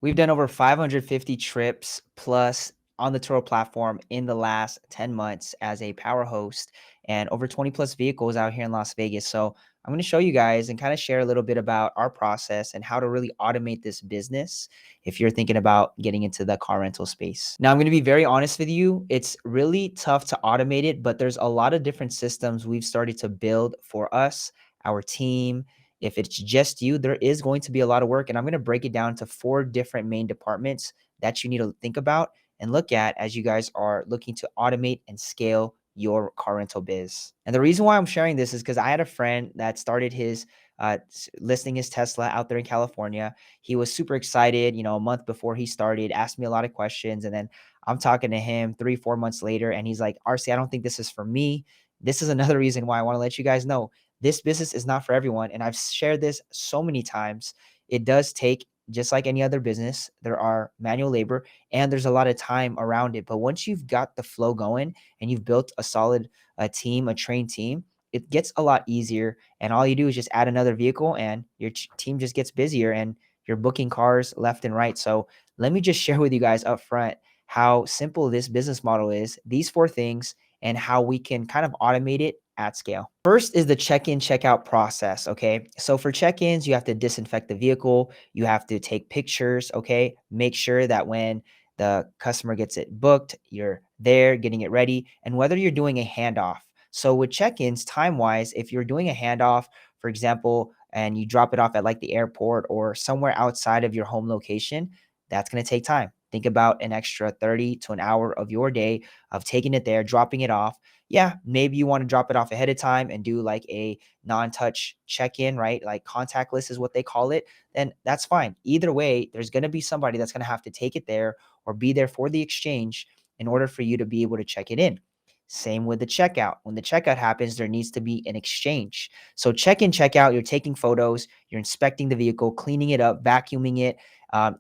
We've done over 550 trips plus on the Turo platform in the last 10 months as a power host and over 20 plus vehicles out here in Las Vegas. So I'm going to show you guys and kind of share a little bit about our process and how to really automate this business if you're thinking about getting into the car rental space. Now, I'm going to be very honest with you. It's really tough to automate it, but there's a lot of different systems we've started to build for us, our team. If it's just you, there is going to be a lot of work. And I'm going to break it down to 4 different main departments that you need to think about and look at as you guys are looking to automate and scale your car rental biz. And the reason why I'm sharing this is because I had a friend that started his listing his Tesla out there in California. He was super excited, a month before he started, asked me a lot of questions. And then I'm talking to him 3, 4 months later, and he's like, RC, I don't think this is for me. This is another reason why I want to let you guys know this business is not for everyone. And I've shared this so many times. It does take, just like any other business, there are manual labor and there's a lot of time around it. But once you've got the flow going and you've built a solid team, a trained team, it gets a lot easier. And all you do is just add another vehicle and your team just gets busier and you're booking cars left and right. So let me just share with you guys up front how simple this business model is, these 4 things, and how we can kind of automate it at scale. First is the check-in, check-out process, okay? So for check-ins, you have to disinfect the vehicle, you have to take pictures, okay? Make sure that when the customer gets it booked, you're there getting it ready, and whether you're doing a handoff. So with check-ins, time-wise, if you're doing a handoff, for example, and you drop it off at like the airport or somewhere outside of your home location, that's going to take time. Think about an extra 30 to an hour of your day of taking it there, dropping it off. Yeah, maybe you want to drop it off ahead of time and do like a non-touch check-in, right? Like contactless is what they call it. Then that's fine. Either way, there's going to be somebody that's going to have to take it there or be there for the exchange in order for you to be able to check it in. Same with the checkout. When the checkout happens, there needs to be an exchange. So check-in, checkout, you're taking photos, you're inspecting the vehicle, cleaning it up, vacuuming it,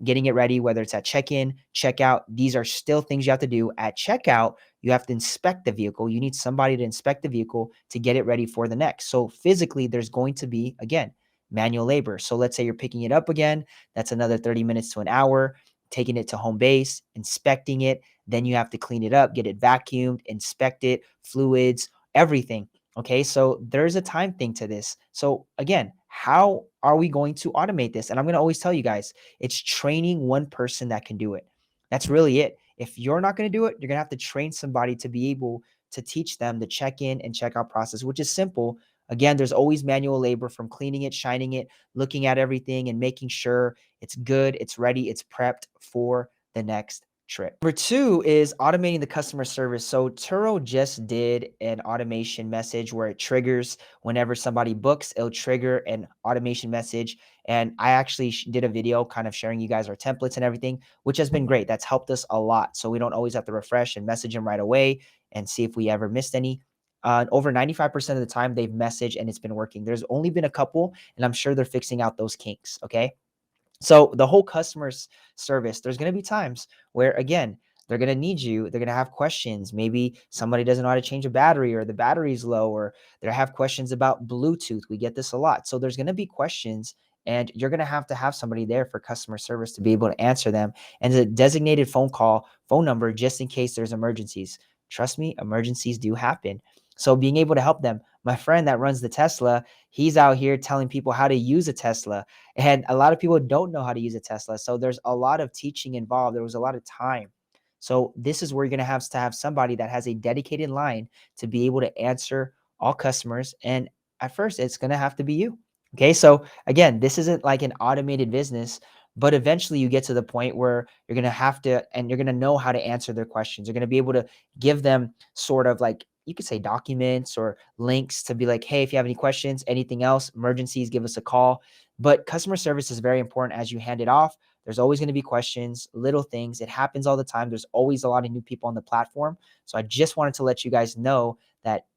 getting it ready, whether it's at check-in, checkout. These are still things you have to do. At checkout, you have to inspect the vehicle. You need somebody to inspect the vehicle to get it ready for the next. So physically, there's going to be, again, manual labor. So let's say you're picking it up again. That's another 30 minutes to an hour, taking it to home base, inspecting it. Then you have to clean it up, get it vacuumed, inspect it, fluids, everything. Okay, so there's a time thing to this. So again, how are we going to automate this? And I'm going to always tell you guys, it's training one person that can do it. That's really it. If you're not going to do it, you're going to have to train somebody to be able to teach them the check-in and check-out process, which is simple. Again, there's always manual labor from cleaning it, shining it, looking at everything and making sure it's good, it's ready, it's prepped for the next trip. Number 2 is automating the customer service. So Turo just did an automation message where it triggers whenever somebody books, it'll trigger an automation message. And I actually did a video kind of sharing you guys our templates and everything, which has been great. That's helped us a lot. So we don't always have to refresh and message them right away and see if we ever missed any. Over 95% of the time they've messaged and it's been working. There's only been a couple, and I'm sure they're fixing out those kinks. Okay. So the whole service, there's going to be times where, again, they're going to need you. They're going to have questions. Maybe somebody doesn't know how to change a battery or the battery's low or they have questions about Bluetooth. We get this a lot. So there's going to be questions and you're going to have somebody there for customer service to be able to answer them and a designated phone number, just in case there's emergencies. Trust me, emergencies do happen. So being able to help them. My friend that runs the Tesla, he's out here telling people how to use a Tesla. And a lot of people don't know how to use a Tesla. So there's a lot of teaching involved. There was a lot of time. So this is where you're going to have somebody that has a dedicated line to be able to answer all customers. And at first, it's going to have to be you. Okay. So again, this isn't like an automated business, but eventually you get to the point where you're going to have to, and you're going to know how to answer their questions. You're going to be able to give them sort of like, you could say documents or links to be like, hey, if you have any questions, anything else, emergencies, give us a call. But customer service is very important as you hand it off. There's always going to be questions, little things. It happens all the time. There's always a lot of new people on the platform. So I just wanted to let you guys know that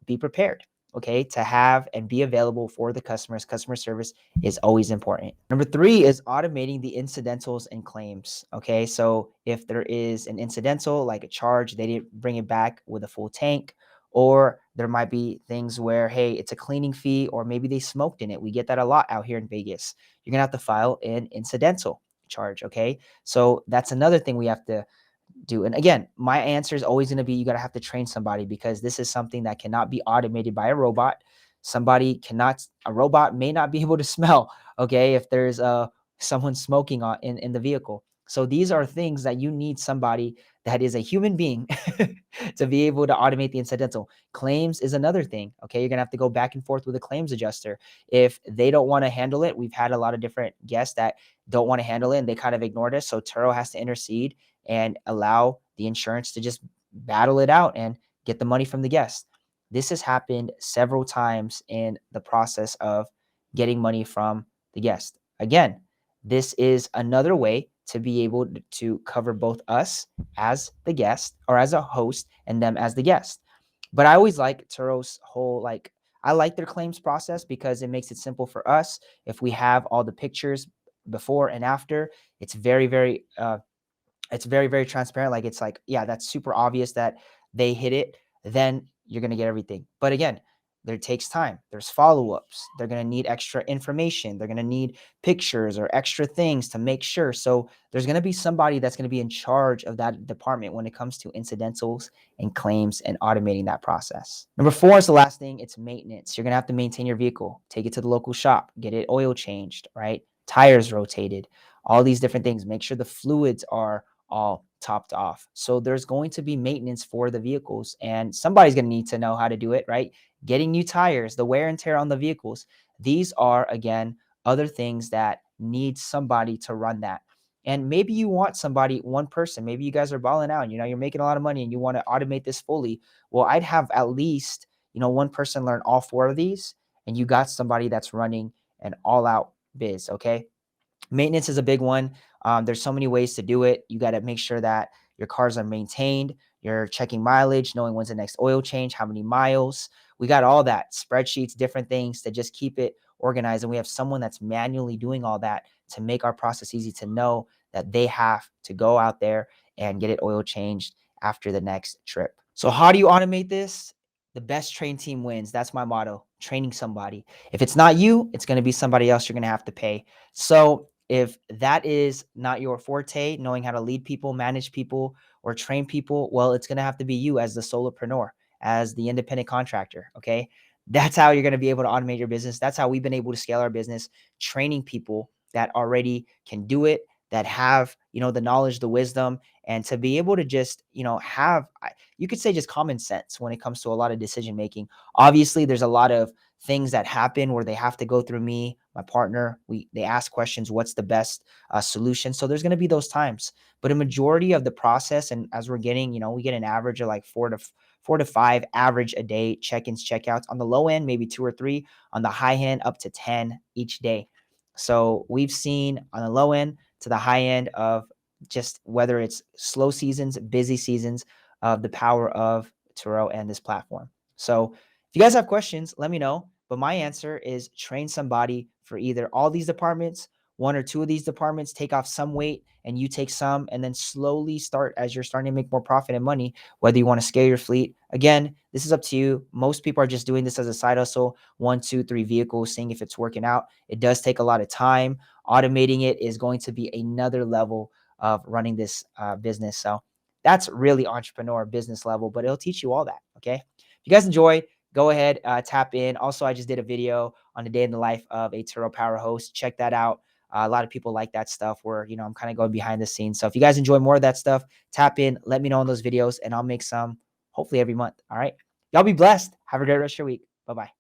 be prepared, okay, to have and be available for the customers. Customer service is always important. Number 3 is automating the incidentals and claims. Okay, so if there is an incidental, like a charge, they didn't bring it back with a full tank, or there might be things where, hey, it's a cleaning fee, or maybe they smoked in it. We get that a lot out here in Vegas. You're gonna have to file an incidental. charge. Okay. So that's another thing we have to do. And again, my answer is always going to be you got to have to train somebody because this is something that cannot be automated by a robot. A robot may not be able to smell, okay, if there's someone smoking in the vehicle. So these are things that you need somebody that is a human being to be able to automate the incidental. Claims is another thing. Okay. You're going to have to go back and forth with a claims adjuster. If they don't want to handle it, we've had a lot of different guests that don't want to handle it and they kind of ignored us. So Turo has to intercede and allow the insurance to just battle it out and get the money from the guest. This has happened several times in the process of getting money from the guest. Again, this is another way to be able to cover both us as the guest or as a host and them as the guest. But I always like Turo's whole I like their claims process because it makes it simple for us. If we have all the pictures before and after, it's very transparent. Like it's like, yeah, that's super obvious that they hit it. Then you're going to get everything. But again, there takes time. There's follow-ups. They're going to need extra information. They're going to need pictures or extra things to make sure. So there's going to be somebody that's going to be in charge of that department when it comes to incidentals and claims and automating that process. Number 4 is the last thing. It's maintenance. You're going to have to maintain your vehicle, take it to the local shop, get it oil changed, right? Tires rotated, all these different things. Make sure the fluids are all topped off. So there's going to be maintenance for the vehicles and somebody's going to need to know how to do it, right? Getting new tires, the wear and tear on the vehicles. These are, again, other things that need somebody to run that. And maybe you want somebody, one person, maybe you guys are balling out, you're making a lot of money and you want to automate this fully. Well, I'd have at least, one person learn all 4 of these and you got somebody that's running an all out biz. Okay. Maintenance is a big one. There's so many ways to do it. You got to make sure that your cars are maintained. You're checking mileage, knowing when's the next oil change, how many miles. We got all that, spreadsheets, different things to just keep it organized. And we have someone that's manually doing all that to make our process easy to know that they have to go out there and get it oil changed after the next trip. So how do you automate this? The best trained team wins. That's my motto, training somebody. If it's not you, it's going to be somebody else you're going to have to pay. So if that is not your forte, knowing how to lead people, manage people, or train people, well, it's going to have to be you as the solopreneur, as the independent contractor. Okay. That's how you're going to be able to automate your business. That's how we've been able to scale our business, training people that already can do it, that have, the knowledge, the wisdom, and to be able to just, have, you could say just common sense when it comes to a lot of decision making. Obviously, there's a lot of things that happen where they have to go through me, my partner. They ask questions, what's the best solution? So there's going to be those times, but a majority of the process, and as we're getting, we get an average of like 4 to 5 average a day check-ins, checkouts. On the low end, maybe 2 or 3. On the high end, up to 10 each day. So we've seen on the low end to the high end of just whether it's slow seasons, busy seasons, of the power of Turo and this platform. So if you guys have questions, let me know. But my answer is train somebody for either all these departments, 1 or 2 of these departments, take off some weight and you take some, and then slowly start as you're starting to make more profit and money, whether you want to scale your fleet. Again, this is up to you. Most people are just doing this as a side hustle, 1, 2, 3 vehicles, seeing if it's working out. It does take a lot of time. Automating it is going to be another level of running this business. So that's really entrepreneur business level, but it'll teach you all that. Okay. If you guys enjoyed, go ahead, tap in. Also, I just did a video on the day in the life of a Turo Power host. Check that out. A lot of people like that stuff where, I'm kind of going behind the scenes. So if you guys enjoy more of that stuff, tap in, let me know in those videos, and I'll make some hopefully every month. All right. Y'all be blessed. Have a great rest of your week. Bye-bye.